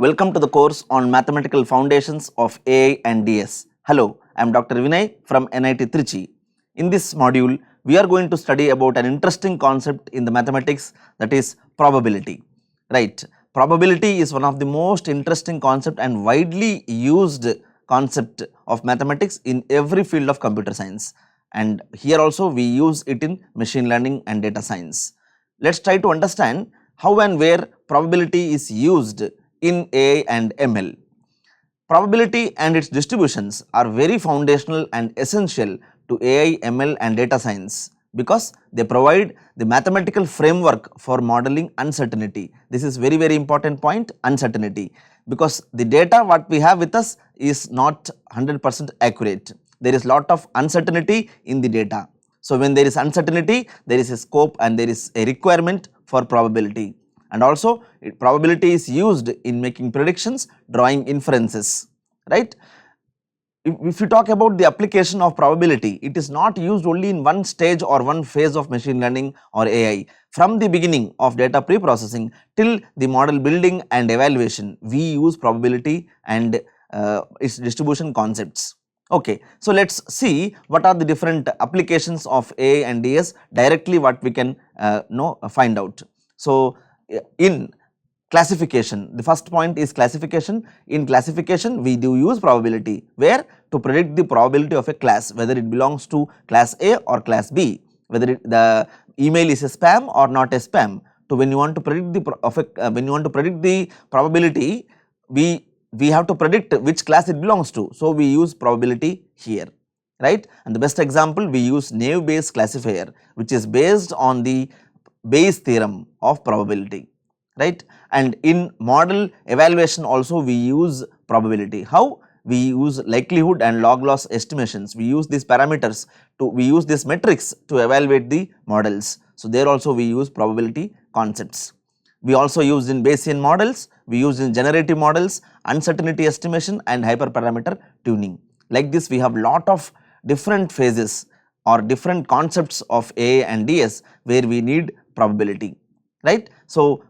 Welcome to the course on Mathematical Foundations of AI and DS. Hello, I am Dr. Vinay from NIT Trichy. In this module, we are going to study about an interesting concept in the mathematics, that is probability. Right, probability is one of the most interesting concept and widely used concept of mathematics in every field of computer science, and here also we use it in machine learning and data science. Let us try to understand how and where probability is used in AI and ML. Probability and its distributions are very foundational and essential to AI, ML and data science because they provide the mathematical framework for modeling uncertainty. This is very important point, uncertainty, because the data what we have with us is not 100% accurate. There is lot of uncertainty in the data. So, when there is uncertainty, there is a scope and there is a requirement for probability. And also probability is used in making predictions, drawing inferences, right. If you talk about the application of probability, it is not used only in one stage or one phase of machine learning or AI. From the beginning of data pre-processing till the model building and evaluation, we use probability and its distribution concepts. Okay, so let us see what are the different applications of AI and DS directly what we can find out. So, in classification, the first point is classification. In classification, we do use probability where to predict the probability of a class, whether it belongs to class A or class B, whether the email is a spam or not a spam. So, when you want to predict the probability, we have to predict which class it belongs to. So, we use probability here, right. And the best example, we use naive Bayes classifier, which is based on the Bayes theorem of probability, right. And in model evaluation also we use probability. How? We use likelihood and log loss estimations. We use these parameters we use these metrics to evaluate the models. So, there also we use probability concepts. We also use in Bayesian models, we use in generative models, uncertainty estimation and hyperparameter tuning. Like this, we have lot of different phases or different concepts of AI and DS where we need probability, right. So,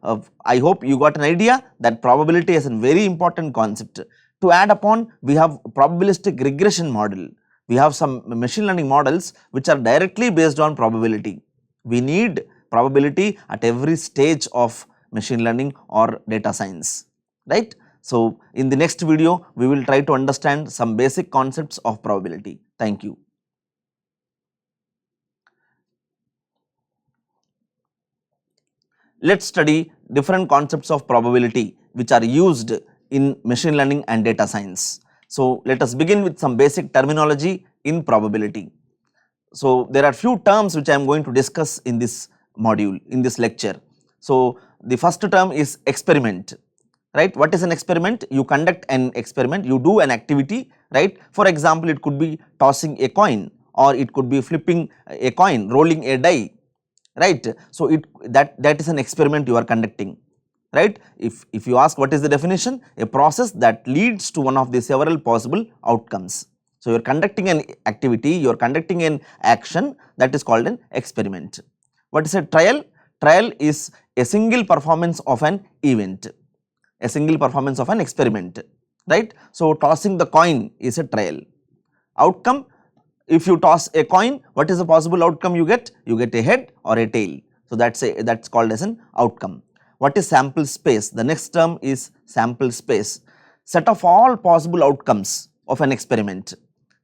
I hope you got an idea that probability is a very important concept. To add upon, we have probabilistic regression model. We have some machine learning models which are directly based on probability. We need probability at every stage of machine learning or data science, right. So, in the next video, we will try to understand some basic concepts of probability. Thank you. Let us study different concepts of probability which are used in machine learning and data science. So, let us begin with some basic terminology in probability. So, there are few terms which I am going to discuss in this module, in this lecture. So, the first term is experiment, right. What is an experiment? You conduct an experiment, you do an activity, right. For example, it could be tossing a coin or it could be flipping a coin, rolling a die, right. So, that is an experiment you are conducting, right. If you ask what is the definition, a process that leads to one of the several possible outcomes. So, you are conducting an activity, you are conducting an action, that is called an experiment. What is a trial? Trial is a single performance of an event, a single performance of an experiment, right. So, tossing the coin is a trial. Outcome, if you toss a coin, what is the possible outcome you get? You get a head or a tail. So, that is called as an outcome. What is sample space? The next term is sample space, set of all possible outcomes of an experiment.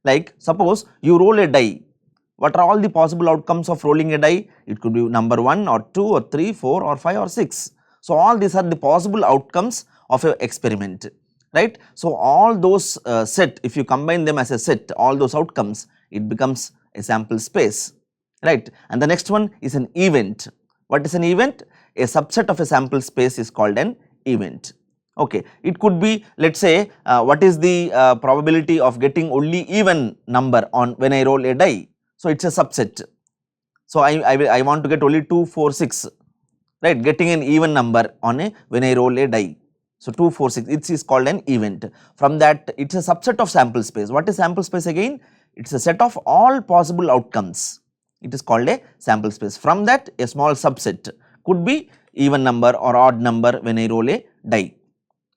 Like suppose you roll a die, what are all the possible outcomes of rolling a die? It could be number 1 or 2 or 3, 4 or 5 or 6. So, all these are the possible outcomes of an experiment, right. So, all those set, if you combine them as a set, all those outcomes, it becomes a sample space, right. And the next one is an event. What is an event? A subset of a sample space is called an event. Okay. It could be, let us say, what is the probability of getting only even number on when I roll a die? So, it is a subset. So, I want to get only 2, 4, 6, right, getting an even number on a when I roll a die. So, 2, 4, 6, it is called an event. From that, it is a subset of sample space. What is sample space again? It is a set of all possible outcomes. It is called a sample space. From that, a small subset could be even number or odd number when I roll a die.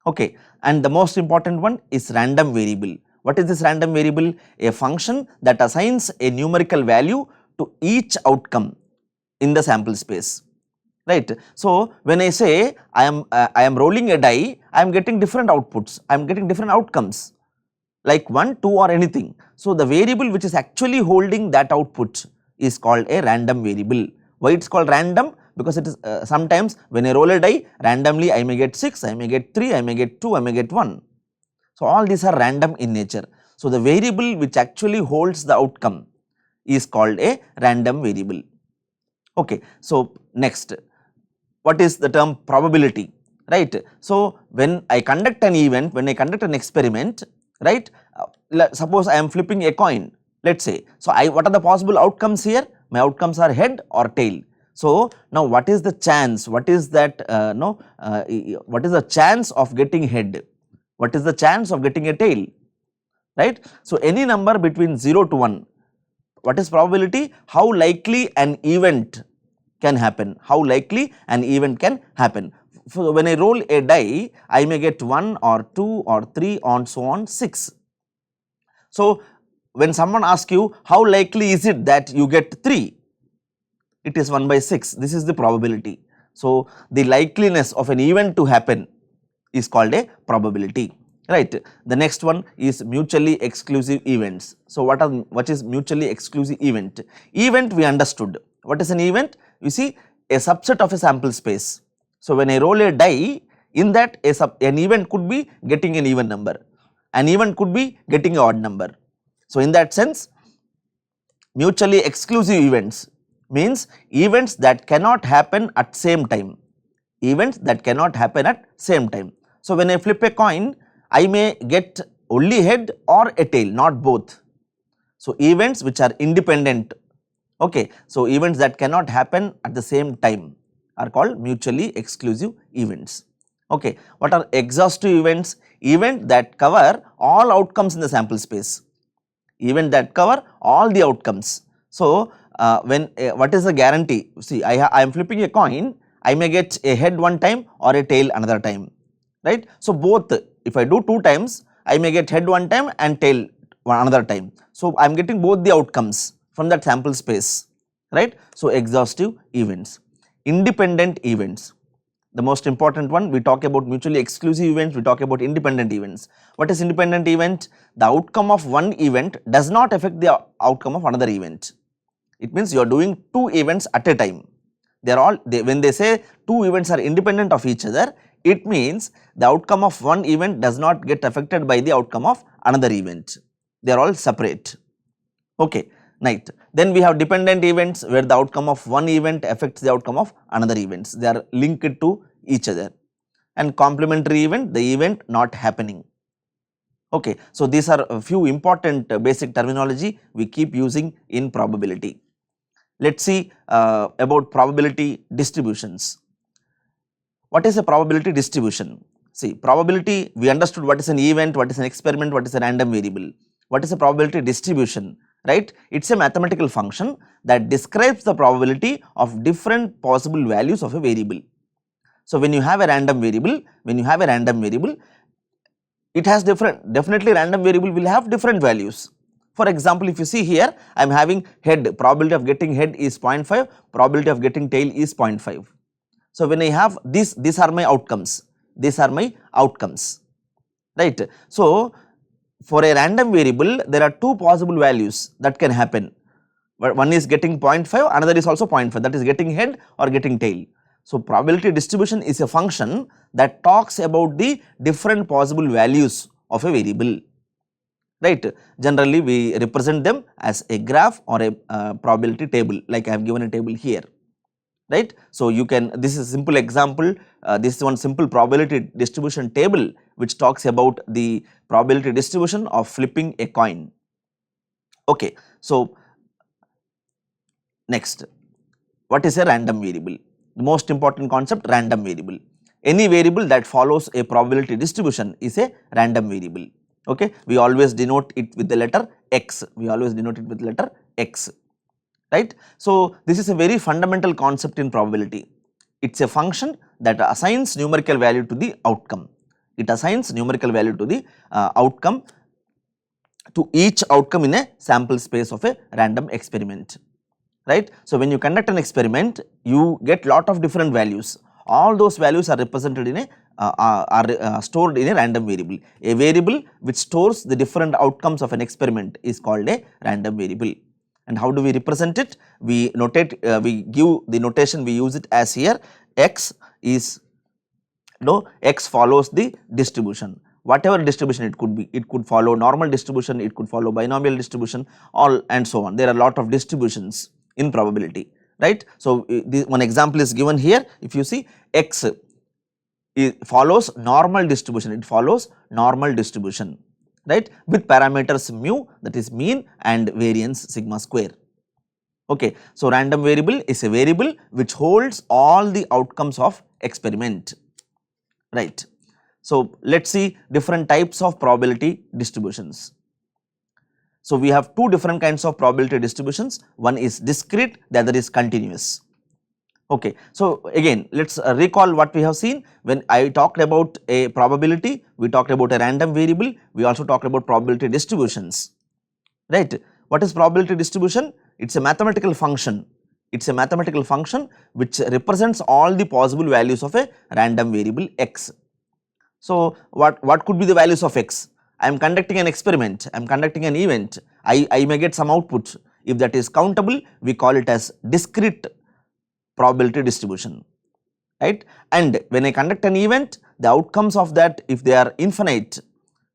Okay, and the most important one is random variable. What is this random variable? A function that assigns a numerical value to each outcome in the sample space, right. So, when I say I am rolling a die, I am getting different outputs, I am getting different outcomes like 1, 2 or anything. So, the variable which is actually holding that output is called a random variable. Why it is called random? Because it is sometimes when I roll a die randomly I may get 6, I may get 3, I may get 2, I may get 1. So, all these are random in nature. So, the variable which actually holds the outcome is called a random variable. Okay. So, next, what is the term probability, right. So, when I conduct an event, when I conduct an experiment, right, suppose I am flipping a coin, let us say. So, what are the possible outcomes here? My outcomes are head or tail. So, now what is the chance, what is that what is the chance of getting head, what is the chance of getting a tail, right. So, any number between 0 to 1, what is probability? How likely an event can happen, how likely an event can happen. So, when I roll a die, I may get 1 or 2 or 3 and so on 6. So, when someone asks you how likely is it that you get 3, it is 1 by 6, this is the probability. So, the likeliness of an event to happen is called a probability, right. The next one is mutually exclusive events. So, what is mutually exclusive event? Event we understood. What is an event? You see, a subset of a sample space. So, when I roll a die, in that an event could be getting an even number, an event could be getting an odd number. So, in that sense, mutually exclusive events means events that cannot happen at same time, events that cannot happen at same time. So, when I flip a coin, I may get only head or a tail, not both. So, events which are independent. Okay. So, events that cannot happen at the same time are called mutually exclusive events. Okay. What are exhaustive events? Event that cover all outcomes in the sample space, event that cover all the outcomes. So, what is the guarantee? See, I am flipping a coin, I may get a head one time or a tail another time, right. So, both, if I do 2 times, I may get head one time and tail another time. So, I am getting both the outcomes from that sample space, right. So, exhaustive events. Independent events, the most important one, we talk about mutually exclusive events, we talk about independent events. What is independent event? The outcome of one event does not affect the outcome of another event. It means you are doing 2 events at a time. They are all, when they say 2 events are independent of each other, it means the outcome of one event does not get affected by the outcome of another event. They are all separate. Okay. Right. Then we have dependent events where the outcome of one event affects the outcome of another events. They are linked to each other. And complementary event, the event not happening. Okay. So, these are a few important basic terminology we keep using in probability. Let us see about probability distributions. What is a probability distribution? See, probability, we understood what is an event, what is an experiment, what is a random variable. What is a probability distribution, right? It is a mathematical function that describes the probability of different possible values of a variable. So, when you have a random variable, it has definitely random variable will have different values. For example, if you see here, I am having head, probability of getting head is 0.5, probability of getting tail is 0.5. So, when I have this, these are my outcomes, right. So, for a random variable, there are 2 possible values that can happen. One is getting 0.5, another is also 0.5, that is getting head or getting tail. So, probability distribution is a function that talks about the different possible values of a variable, right. Generally, we represent them as a graph or a probability table, like I have given a table here, right. So, you can, this is a simple example, this is one simple probability distribution table which talks about the probability distribution of flipping a coin. Okay. So, next, what is a random variable? The most important concept, random variable. Any variable that follows a probability distribution is a random variable. Okay. We always denote it with the letter x, right. So, this is a very fundamental concept in probability. It is a function that assigns numerical value to the outcome. It assigns numerical value to the outcome, to each outcome in a sample space of a random experiment, right. So, when you conduct an experiment, you get lot of different values. All those values are represented in a stored in a random variable. A variable which stores the different outcomes of an experiment is called a random variable. And how do we represent it? We notate, we give the notation, we use it as here. X is, X follows the distribution. Whatever distribution it could be, it could follow normal distribution, it could follow binomial distribution, all and so on. There are a lot of distributions in probability, right. So, one example is given here. If you see, X follows normal distribution, it follows normal distribution, right, with parameters mu, that is mean, and variance sigma square. Okay. So, random variable is a variable which holds all the outcomes of experiment, right. So, let us see different types of probability distributions. So, we have two different kinds of probability distributions, one is discrete, the other is continuous. Okay. So, again let us recall what we have seen. When I talked about a probability, we talked about a random variable, we also talked about probability distributions, right. What is probability distribution? It is a mathematical function, it is a mathematical function which represents all the possible values of a random variable x. So, what could be the values of x? I am conducting an experiment, I am conducting an event, I may get some output. If that is countable, we call it as discrete probability distribution, right. And when I conduct an event, the outcomes of that, if they are infinite,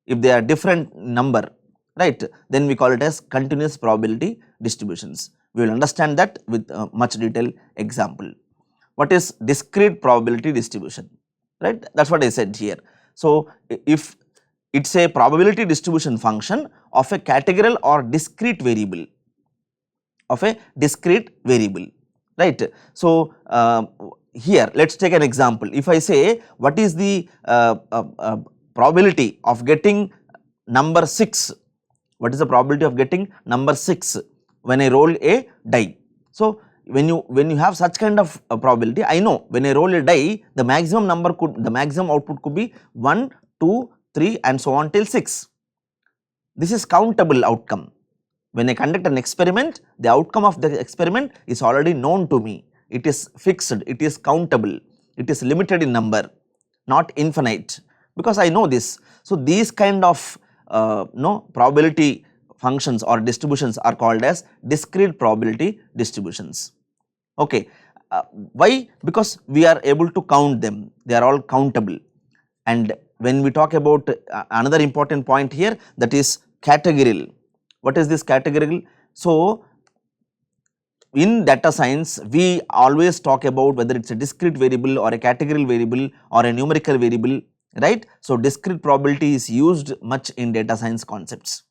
if they are different number, right, then we call it as continuous probability distributions. We will understand that with much detail example. What is discrete probability distribution, right, that is what I said here. So, if it is a probability distribution function of a categorical or discrete variable, right. So, here let us take an example. If I say what is the probability of getting number 6, what is the probability of getting number 6 when I roll a die? So, when you have such kind of probability, I know when I roll a die, the maximum output could be 1, 2, 3 and so on till 6. This is countable outcome. When I conduct an experiment, the outcome of the experiment is already known to me. It is fixed, it is countable, it is limited in number, not infinite, because I know this. So, these kind of probability functions or distributions are called as discrete probability distributions. Okay. Why? Because we are able to count them, they are all countable. And when we talk about another important point here, that is categorical. What is this categorical? So, in data science, we always talk about whether it is a discrete variable or a categorical variable or a numerical variable, right. So, discrete probability is used much in data science concepts.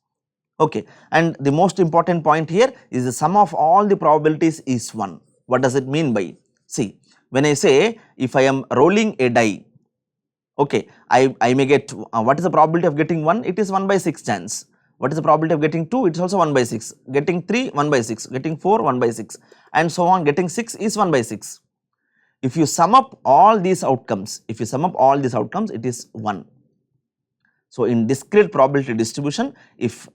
Okay. And the most important point here is the sum of all the probabilities is 1. What does it mean by? See, when I say if I am rolling a die, okay, I may get, what is the probability of getting 1? It is 1 by 6 chance. What is the probability of getting 2? It is also 1 by 6, getting 3 1 by 6, getting 4 1 by 6 and so on, getting 6 is 1 by 6. If you sum up all these outcomes, it is 1. So, in discrete probability distribution, if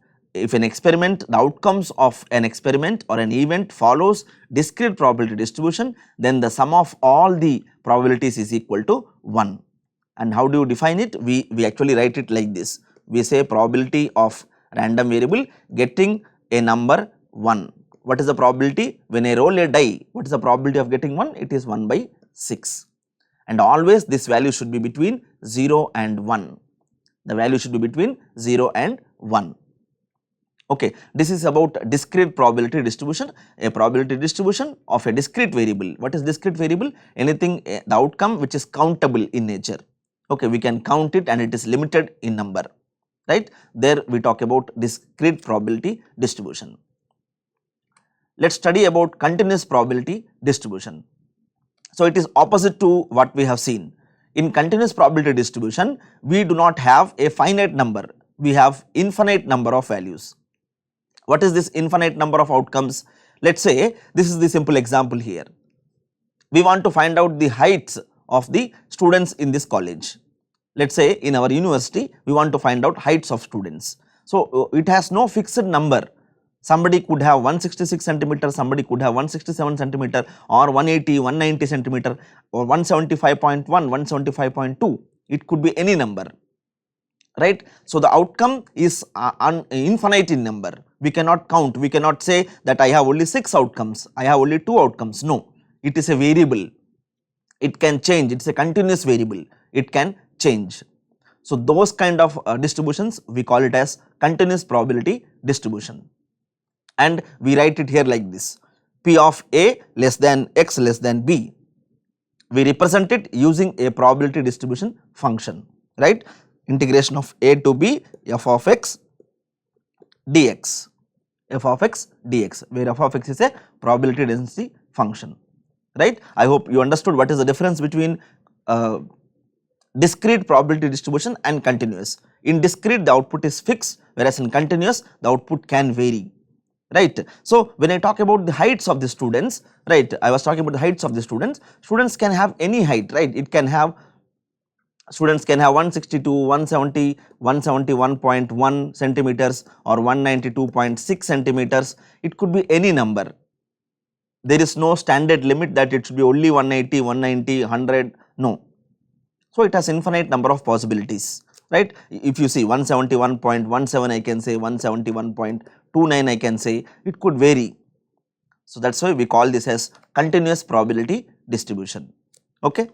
an experiment, the outcomes of an experiment or an event follows discrete probability distribution, then the sum of all the probabilities is equal to 1. And how do you define it? We actually write it like this. We say probability of random variable getting a number 1. What is the probability? When I roll a die, what is the probability of getting 1? It is 1 by 6. And always this value should be between 0 and 1. The value should be between 0 and 1. Okay. This is about discrete probability distribution, a probability distribution of a discrete variable. What is discrete variable? Anything, the outcome which is countable in nature. Okay, we can count it and it is limited in number, right. There we talk about discrete probability distribution. Let us study about continuous probability distribution. So, it is opposite to what we have seen. In continuous probability distribution, we do not have a finite number, we have infinite number of values. What is this infinite number of outcomes? Let us say this is the simple example here. We want to find out the heights of the students in this college. Let's say in our university, we want to find out heights of students. So, it has no fixed number. Somebody could have 166 centimeter, somebody could have 167 centimeter, or 180, 190 centimeter, or 175.1, 175.2. It could be any number, right? So, the outcome is infinite in number. We cannot count, we cannot say that I have only 6 outcomes, I have only 2 outcomes. No, it is a variable, it can change, it is a continuous variable, it can change. So, those kind of distributions we call it as continuous probability distribution, and we write it here like this: P of A less than X less than B. We represent it using a probability distribution function, right? Integration of A to B f of x dx, f of x dx, where f of x is a probability density function, right? I hope you understood what is the difference between discrete probability distribution and continuous. In discrete, the output is fixed, whereas in continuous, the output can vary, right? So, when I talk about the heights of the students, right, I was talking about the heights of the students. Students can have any height, right? It can have, students can have 162, 170, 171.1 centimeters or 192.6 centimeters. It could be any number. There is no standard limit that it should be only 180, 190, 100, no. So, it has infinite number of possibilities, right? If you see 171.17, I can say 171.29, I can say, it could vary. So, that is why we call this as continuous probability distribution, okay.